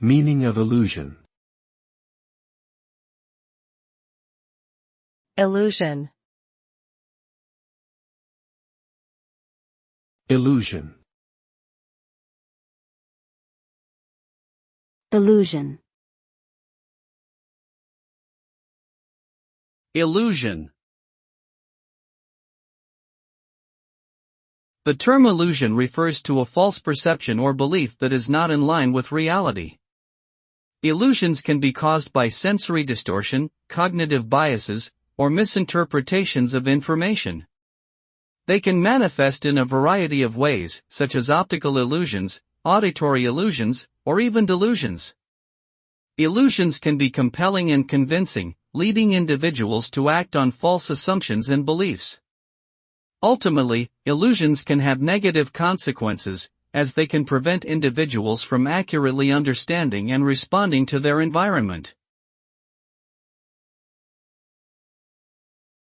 Meaning of illusion. Illusion. Illusion. Illusion. Illusion. The term illusion refers to a false perception or belief that is not in line with reality. Illusions can be caused by sensory distortion, cognitive biases, or misinterpretations of information. They can manifest in a variety of ways, such as optical illusions, auditory illusions, or even delusions. Illusions can be compelling and convincing, leading individuals to act on false assumptions and beliefs. Ultimately, illusions can have negative consequences, as they can prevent individuals from accurately understanding and responding to their environment.